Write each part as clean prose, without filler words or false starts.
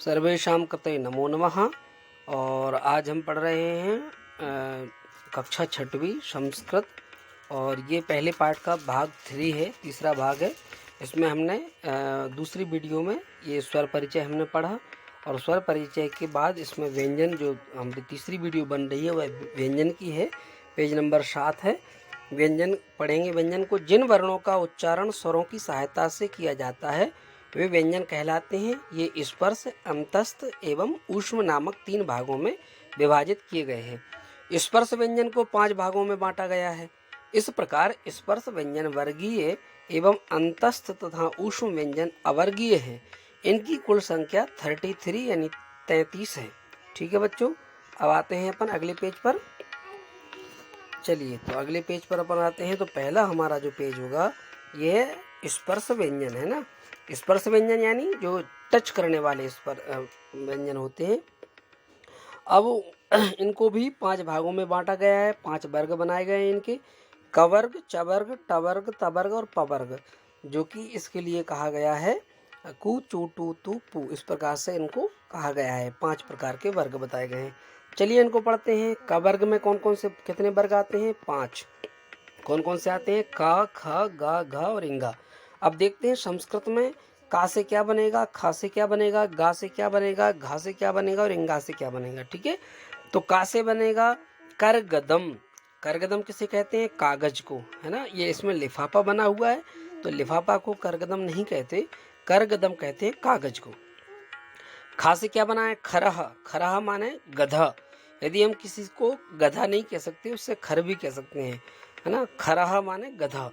सर्वेषां कृते नमो नमः। और आज हम पढ़ रहे हैं कक्षा छठवीं संस्कृत, और ये पहले पार्ट का भाग 3 है, तीसरा भाग है। इसमें हमने दूसरी वीडियो में ये स्वर परिचय हमने पढ़ा, और स्वर परिचय के बाद इसमें व्यंजन, जो हमारी तीसरी वीडियो बन रही है वह व्यंजन की है। पेज नंबर 7 है। व्यंजन पढ़ेंगे। व्यंजन को जिन वर्णों का उच्चारण स्वरों की सहायता से किया जाता है वे व्यंजन कहलाते हैं। ये स्पर्श, अंतस्थ एवं ऊष्म नामक 3 भागों में विभाजित किए गए हैं। स्पर्श व्यंजन को 5 भागों में बांटा गया है। इस प्रकार स्पर्श व्यंजन वर्गीय एवं अंतस्थ तथा ऊष्म व्यंजन अवर्गीय हैं। इनकी कुल संख्या 33 यानी 33 है। ठीक है बच्चों, अब आते हैं अपन अगले पेज पर। चलिए, तो अगले पेज पर अपन आते हैं। तो पहला हमारा जो पेज होगा यह स्पर्श व्यंजन है ना। स्पर्श व्यंजन यानी जो टच करने वाले व्यंजन होते हैं। अब इनको भी 5 भागों में बांटा गया है। 5 वर्ग बनाए गए हैं इनके: कवर्ग, चवर्ग, टवर्ग, तवर्ग और पवर्ग, जो कि इसके लिए कहा गया है कु, चू, टू, तू, पू। इस प्रकार से इनको कहा गया है। 5 प्रकार के वर्ग बताए गए हैं। चलिए इनको पढ़ते हैं। क वर्ग में कौन कौन से कितने वर्ग आते हैं? 5। कौन कौन से आते हैं? क, ख, ग, घ और इंगा। अब देखते हैं संस्कृत में का से क्या बनेगा, ख से क्या बनेगा, गा से क्या बनेगा, घा से क्या बनेगा और इंगा से क्या बनेगा। ठीक है, तो का से बनेगा करगदम। करगदम किसे कहते हैं? कागज को, है ना। ये इसमें लिफाफा बना हुआ है, तो लिफाफा को करगदम नहीं कहते, करगदम कहते हैं कागज को। खा से क्या बना है? खरह। खरह माने गधा। यदि हम किसी को गधा नहीं कह सकते, उससे खर भी कह सकते हैं, है ना। खरह माने गधा।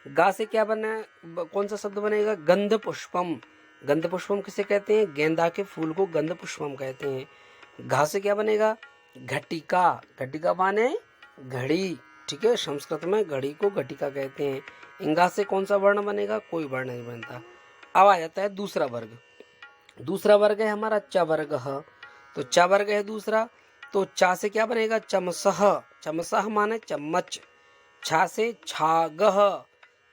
गा से क्या बना है? कौन सा शब्द बनेगा? गंध पुष्पम। गंध पुष्पम किसे कहते हैं? गेंदा के फूल को गंध पुष्पम कहते हैं। घा से क्या बनेगा? घटिका। घटिका माने घड़ी। ठीक है, संस्कृत में घड़ी को घटिका कहते हैं। इंगा से कौन सा वर्ण बनेगा? कोई वर्ण नहीं बनता। अब आ जाता है दूसरा वर्ग। दूसरा वर्ग है हमारा च वर्ग। तो च वर्ग है दूसरा। तो चा से क्या बनेगा? चमसह। चमसह माने चम्मच। छा से छागह।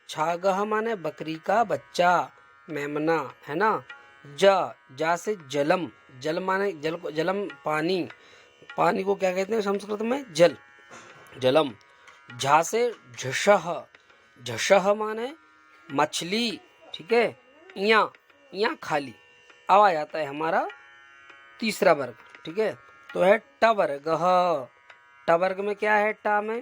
छागह माने बकरी का बच्चा, मेमना, है ना। जा से जलम। जल माने जल को, जलम पानी। पानी को क्या कहते हैं संस्कृत में? जल, जलम। झा से झषह। झषह माने मछली। ठीक है, इया खाली। अब आ जाता है हमारा तीसरा वर्ग। ठीक है, तो है ट वर्ग। ट वर्ग में क्या है? टा में,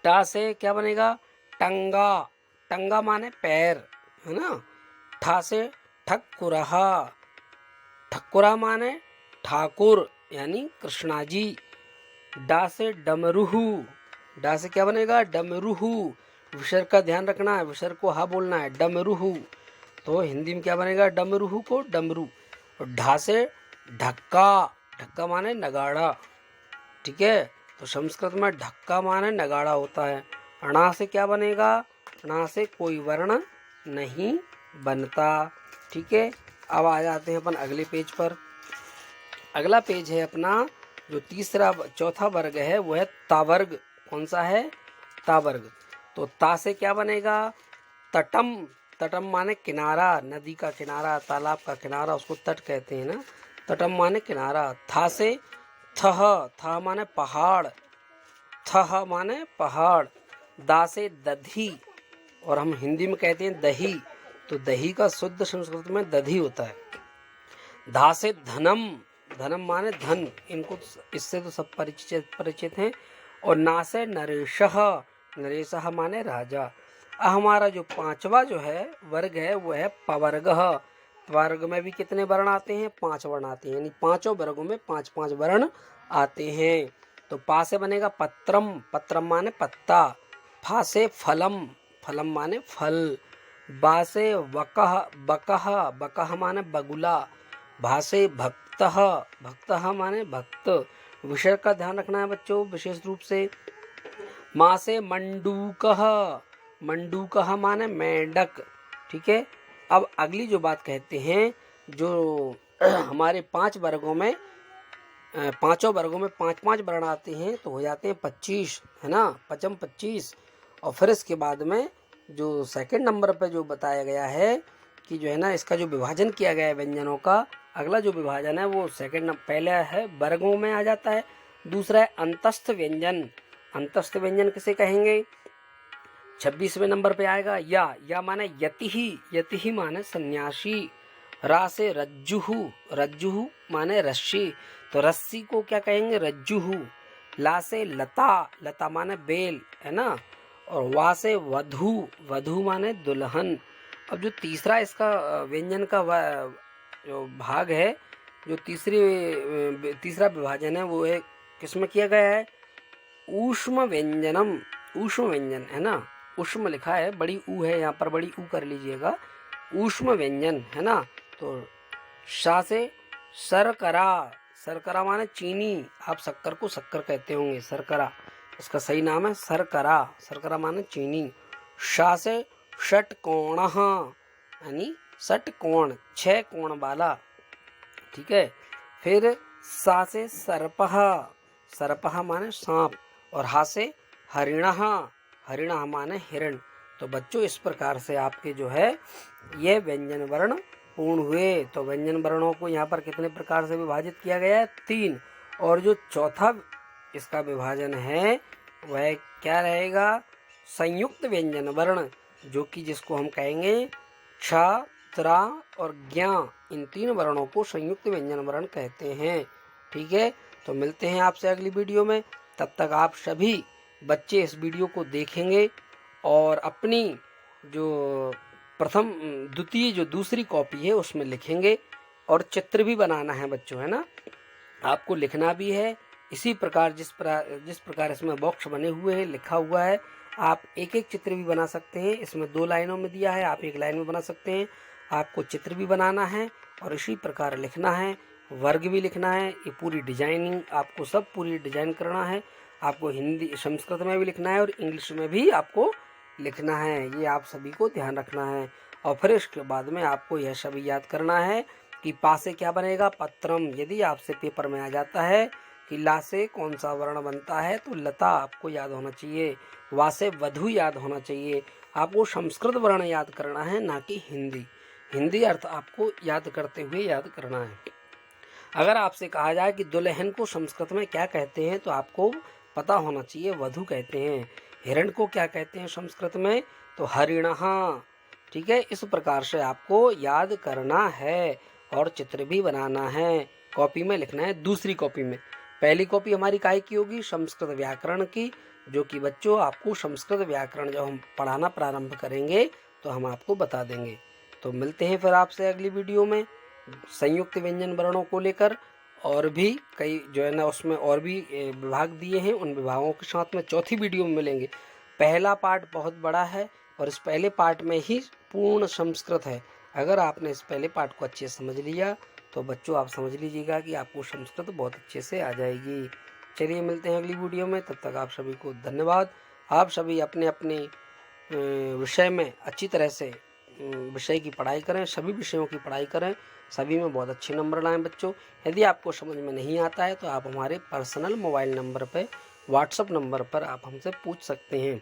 टा से क्या बनेगा? टंगा। टंगा माने पैर, है ना। ठा से ठक्कुरहा। ठक्कुरा माने ठाकुर यानी कृष्णा जी। डा से डमरुहु। डा से क्या बनेगा? डमरुहु। विसर्ग का ध्यान रखना है, विसर्ग को हा बोलना है। डमरुहु। तो हिंदी में क्या बनेगा? डमरुहु को डमरू। और ढा से ढक्का। ढक्का माने नगाड़ा। ठीक है, तो संस्कृत में ढक्का माने नगाड़ा होता है। अणा से क्या बनेगा? अणा से कोई वर्ण नहीं बनता। ठीक है, अब आ जाते हैं अपन अगले पेज पर। अगला पेज है अपना जो चौथा वर्ग है, वो है तावर्ग। कौन सा है? तावर्ग। तो ता से क्या बनेगा? तटम। तटम माने किनारा, नदी का किनारा, तालाब का किनारा, उसको तट कहते हैं ना। तटम माने किनारा। था से थह। थह माने पहाड़। थह माने पहाड़। दा से दधी, और हम हिंदी में कहते हैं दही, तो दही का शुद्ध संस्कृत में दधी होता है। धा से धनम। धनम माने धन। इनको इससे तो सब परिचित हैं। और ना से नरेशह। नरेशह माने राजा। हमारा जो 5वां जो है वर्ग है वो है पवर्ग। वर्ग में भी कितने वर्ण आते हैं? 5 वर्ण आते हैं, यानी 5 वर्गों में 5-5 वर्ण आते हैं। तो पा से बनेगा पत्रम। पत्रम माने पत्ता। फा से फलम। फलम माने फल। बा से वकह। बकह। बकह माने बगुला। भा से भक्तः। भक्तः माने भक्त। विसर्ग का ध्यान रखना है बच्चों विशेष रूप से। माँ से मंडूकः। मंडूकः माने मेंढक। ठीक है, अब अगली जो बात कहते हैं, जो हमारे 5 वर्गों में, 5 वर्गों में 5-5 वर्ण आते हैं, तो हो जाते हैं 25, है ना। पचम 25। और फिर इसके बाद में जो सेकंड नंबर पे जो बताया गया है कि जो है ना, इसका जो विभाजन किया गया है व्यंजनों का अगला जो विभाजन है वो सेकंड पहला है वर्गों में आ जाता है, दूसरा है अंतस्थ व्यंजन। अंतस्थ व्यंजन किसे कहेंगे? 26वें नंबर पे आएगा या माने यतिहि, यतिहि माने सन्यासी, रा से रज्जुहु, रज्जुहु माने रस्सी, तो रस्सी को क्या कहेंगे? रज्जुहु। ला से लता, लता माने बेल, है ना, और वा से वधु, वधु माने दुल्हन। अब जो तीसरा इसका व्यंजन का जो भाग है, जो तीसरा विभाजन है वो है किसमें किया गया है? ऊष्म व्यंजनम, ऊष्म व्यंजन, है ना, ऊष्म लिखा है, बड़ी ऊ है यहाँ पर, बड़ी ऊ कर लीजिएगा, ऊष्म व्यंजन, है ना। तो शा से शर्करा, शर्करा माने चीनी, आप शक्कर को शक्कर कहते होंगे, शर्करा, इसका सही नाम है शर्करा, शर्करा माने चीनी। शा से षटकोणः, यानी षटकोण, 6 कोण वाला, ठीक है। फिर सा से सर्पः, सर्पः माने सांप, और हा से हरिणः, हरिणः माने हिरण। तो बच्चों इस प्रकार से आपके जो है ये व्यंजन वर्ण पूर्ण हुए। तो व्यंजन वर्णों को यहाँ पर कितने प्रकार से विभाजित किया गया है? 3। और जो चौथा इसका विभाजन है वह क्या रहेगा? संयुक्त व्यंजन वर्ण, जो कि जिसको हम कहेंगे क्ष, त्रा और ज्ञा, इन 3 वर्णों को संयुक्त व्यंजन वर्ण कहते हैं, ठीक है। तो मिलते हैं आपसे अगली वीडियो में, तब तक आप सभी बच्चे इस वीडियो को देखेंगे और अपनी जो प्रथम द्वितीय जो दूसरी कॉपी है उसमें लिखेंगे, और चित्र भी बनाना है बच्चों, है ना, आपको लिखना भी है इसी प्रकार जिस प्रकार इसमें बॉक्स बने हुए हैं, लिखा हुआ है। आप एक एक चित्र भी बना सकते हैं, इसमें 2 लाइनों में दिया है, आप 1 लाइन में बना सकते हैं। आपको चित्र भी बनाना है और इसी प्रकार लिखना है, वर्ग भी लिखना है, ये पूरी डिजाइनिंग आपको सब पूरी डिजाइन करना है। आपको हिंदी संस्कृत में भी लिखना है और इंग्लिश में भी आपको लिखना है, ये आप सभी को ध्यान रखना है। और फिर इसके बाद में आपको यह सभी याद करना है कि पा से क्या बनेगा? पत्रम। यदि आपसे पेपर में आ जाता है कि ला से कौन सा वर्ण बनता है, तो लता आपको याद होना चाहिए, वा से वधु याद होना चाहिए। आपको संस्कृत वर्ण याद करना है, ना कि हिंदी। हिंदी अर्थ आपको याद करते हुए याद करना है। अगर आपसे कहा जाए कि दुल्हन को संस्कृत में क्या कहते हैं, तो आपको पता होना चाहिए वधु कहते हैं। हिरण को क्या कहते हैं संस्कृत में? तो हरिणः, ठीक है। इस प्रकार से आपको याद करना है और चित्र भी बनाना है, कॉपी में लिखना है। दूसरी कॉपी में, पहली कॉपी हमारी काहे की होगी? संस्कृत व्याकरण की, जो कि बच्चों आपको संस्कृत व्याकरण जब हम पढ़ाना प्रारंभ करेंगे तो हम आपको बता देंगे। तो मिलते हैं फिर आपसे अगली वीडियो में संयुक्त व्यंजन वर्णों को लेकर, और भी कई जो है ना उसमें और भी विभाग दिए हैं, उन विभागों के साथ में चौथी वीडियो में मिलेंगे। पहला पार्ट बहुत बड़ा है और इस पहले पार्ट में ही पूर्ण संस्कृत है। अगर आपने इस पहले पार्ट को अच्छे से समझ लिया तो बच्चों आप समझ लीजिएगा कि आपको संस्कृत बहुत अच्छे से आ जाएगी। चलिए मिलते हैं अगली वीडियो में, तब तक आप सभी को धन्यवाद। आप सभी अपने अपने विषय में अच्छी तरह से विषय की पढ़ाई करें, सभी विषयों की पढ़ाई करें, सभी में बहुत अच्छे नंबर लाएं बच्चों। यदि आपको समझ में नहीं आता है तो आप हमारे पर्सनल मोबाइल नंबर पर, व्हाट्सएप नंबर पर आप हमसे पूछ सकते हैं।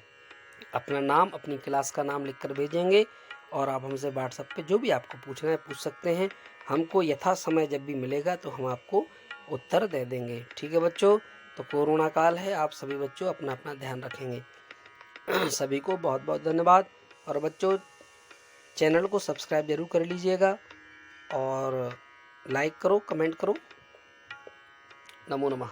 अपना नाम, अपनी क्लास का नाम लिखकर भेजेंगे और आप हमसे व्हाट्सएप पे जो भी आपको पूछना है पूछ सकते हैं। हमको यथा समय जब भी मिलेगा तो हम आपको उत्तर दे देंगे, ठीक है बच्चों। तो कोरोना काल है, आप सभी बच्चों अपना अपना ध्यान रखेंगे। सभी को बहुत बहुत धन्यवाद। और बच्चों चैनल को सब्सक्राइब जरूर कर लीजिएगा और लाइक करो, कमेंट करो। नमो नमः।